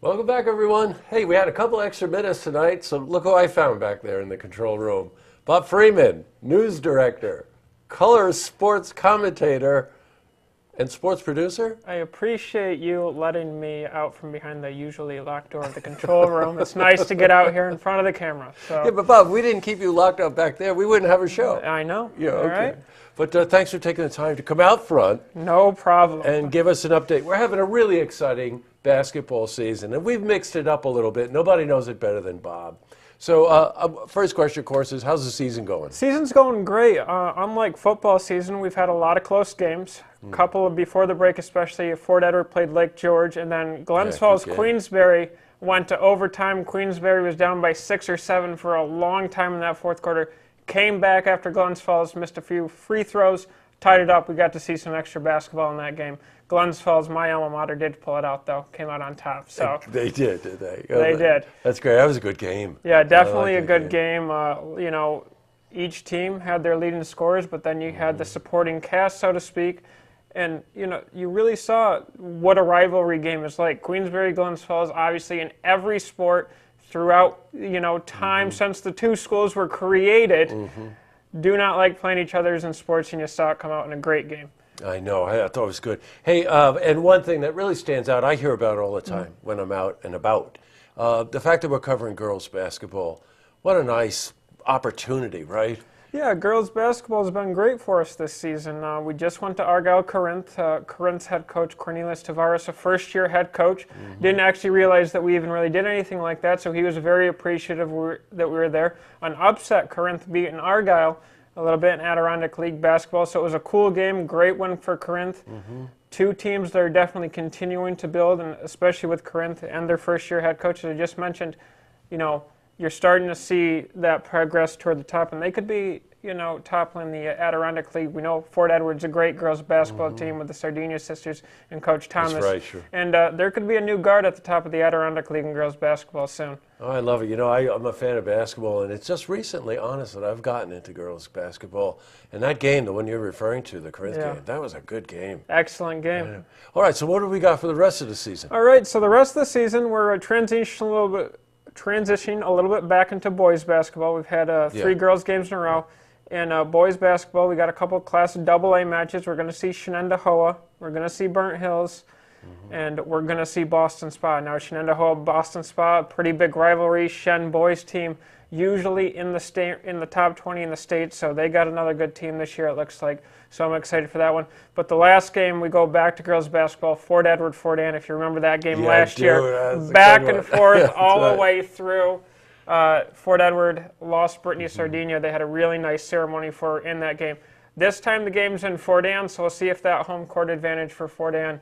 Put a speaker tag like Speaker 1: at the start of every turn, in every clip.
Speaker 1: Welcome back, everyone. Hey, we had a couple extra minutes tonight, so look who I found back there in the control room. Bob Freeman, news director, color sports commentator, and sports producer.
Speaker 2: I appreciate you letting me out from behind the usually locked door of the control room. It's nice to get out here in front of the camera. So.
Speaker 1: Yeah, but Bob, we didn't keep you locked up back there. We wouldn't have a show.
Speaker 2: I know.
Speaker 1: Yeah,
Speaker 2: All
Speaker 1: okay.
Speaker 2: right.
Speaker 1: But thanks for taking the time to come out front.
Speaker 2: No problem.
Speaker 1: And give us an update. We're having a really exciting basketball season, and we've mixed it up a little bit. Nobody knows it better than Bob. So first question, of course, is how's the season going?
Speaker 2: Season's going great. Unlike football season, we've had a lot of close games. A couple of before the break, especially Fort Edward played Lake George, and then Glens Falls, Queensbury went to overtime. Queensbury was down by 6 or 7 for a long time in that fourth quarter. Came back after Glens Falls missed a few free throws, tied it up. We got to see some extra basketball in that game. Glens Falls, my alma mater, did pull it out, though. Came out on top. So
Speaker 1: They did they?
Speaker 2: They did.
Speaker 1: That's great. That was a good game.
Speaker 2: Yeah, definitely a good game. Each team had their leading scorers, but then you had the supporting cast, so to speak. And, you really saw what a rivalry game is like. Queensbury, Glens Falls, obviously in every sport throughout, time since the two schools were created, do not like playing each other in sports, and you saw it come out in a great game.
Speaker 1: I know. I thought it was good. Hey, and one thing that really stands out, I hear about it all the time when I'm out and about, the fact that we're covering girls basketball. What a nice opportunity, right?
Speaker 2: Yeah, girls basketball has been great for us this season. We just went to Argyle Corinth. Corinth's head coach, Cornelius Tavares, a first-year head coach, didn't actually realize that we even really did anything like that, so he was very appreciative that we were there. An upset, Corinth beating Argyle a little bit in Adirondack League basketball, so it was a cool game, great win for Corinth. Two teams that are definitely continuing to build, and especially with Corinth and their first-year head coach, as I just mentioned, you're starting to see that progress toward the top, and they could be, toppling the Adirondack League. We know Fort Edward's a great girls basketball team with the Sardinia sisters and Coach Thomas.
Speaker 1: That's right, sure.
Speaker 2: And there could be a new guard at the top of the Adirondack League in girls basketball soon.
Speaker 1: Oh, I love it. I'm a fan of basketball, and it's just recently, honest, that I've gotten into girls basketball. And that game, the one you're referring to, the Corinth game, that was a good game.
Speaker 2: Excellent game.
Speaker 1: All right, so what do we got for the rest of the season?
Speaker 2: All right, so the rest of the season, we're transitioning a little bit back into boys basketball. We've had 3 girls games in a row. In boys basketball, we got a couple of Class AA matches. We're going to see Shenendehowa, we're going to see Burnt Hills, and we're going to see Boston Spa. Now, Shenendehowa, Boston Spa, pretty big rivalry. Shen boys team, usually in the top 20 in the state, so they got another good team this year, it looks like. So I'm excited for that one. But the last game, we go back to girls basketball, Fort Edward, Fort Anne. If you remember that game last year, back and forth all the way through. Fort Edward lost Brittany Sardinia. They had a really nice ceremony for her in that game. This time the game's in Fort Anne, so we'll see if that home court advantage for Fort Anne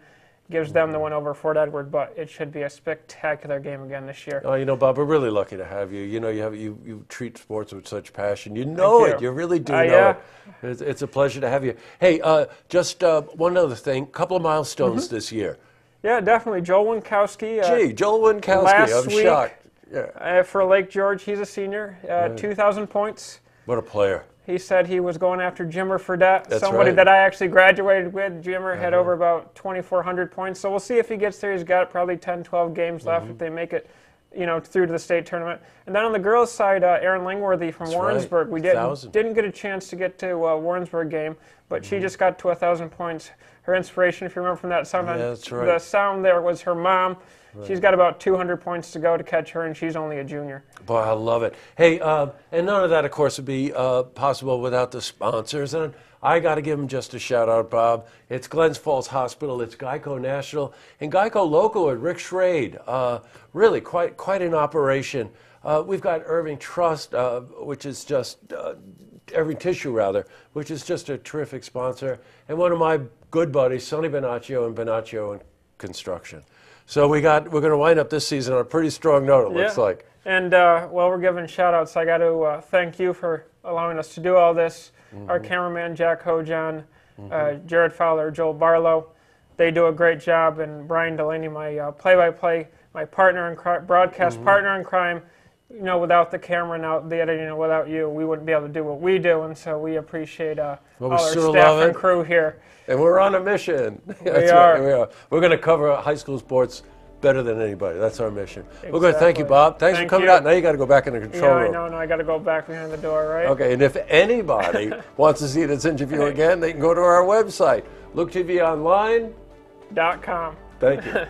Speaker 2: gives them the win over Fort Edward, but it should be a spectacular game again this year.
Speaker 1: Oh, Bob, we're really lucky to have you. You treat sports with such passion. You know it. You really do know it. It's a pleasure to have you. Hey, just one other thing. Couple of milestones this year.
Speaker 2: Yeah, definitely. Joel Winkowski.
Speaker 1: Joel Winkowski. I'm shocked. Yeah.
Speaker 2: For Lake George, he's a senior. 2,000 points.
Speaker 1: What a player.
Speaker 2: He said he was going after Jimmer Fredette,
Speaker 1: That's
Speaker 2: somebody
Speaker 1: right.
Speaker 2: that I actually graduated with. Jimmer had over about 2,400 points, so we'll see if he gets there. He's got probably 10, 12 games left if they make it, through to the state tournament. And then on the girls' side, Erin Langworthy from Warrensburg. We didn't get a chance to get to Warrensburg game, but she just got to 1,000 points. Her inspiration, if you remember from that sound, the sound there was her mom. Right. She's got about 200 points to go to catch her, and she's only a junior.
Speaker 1: Boy, I love it. Hey, and none of that, of course, would be possible without the sponsors. And I got to give them just a shout-out, Bob. It's Glens Falls Hospital, it's Geico National, and Geico Local at Rick Schrade. Really quite an operation. We've got Irving Trust, which is just, Irving Tissue, rather, which is just a terrific sponsor. And one of my good buddies, Sonny Bonaccio and Bonaccio and Construction. So we're going to wind up this season on a pretty strong note, it looks like.
Speaker 2: And while we're giving shout-outs, I got to thank you for allowing us to do all this. Our cameraman, Jack Hojan, Jared Fowler, Joel Barlow, they do a great job. And Brian Delaney, my play-by-play, my partner in crime, broadcast partner in crime. Without the camera and out the editing, without you, we wouldn't be able to do what we do. And so we appreciate all our staff and crew here.
Speaker 1: And we're on a mission.
Speaker 2: We are.
Speaker 1: We're going to cover high school sports better than anybody. That's our mission. We're going to thank you,
Speaker 2: Exactly.
Speaker 1: Bob. Thanks for
Speaker 2: Thank
Speaker 1: coming
Speaker 2: you.
Speaker 1: out. Now you got to go back in the control
Speaker 2: Yeah,
Speaker 1: room.
Speaker 2: I know. I got to go back behind the door, right?
Speaker 1: Okay, and if anybody wants to see this interview again, they can go to our website, looktvonline.com.
Speaker 2: .com.
Speaker 1: Thank you.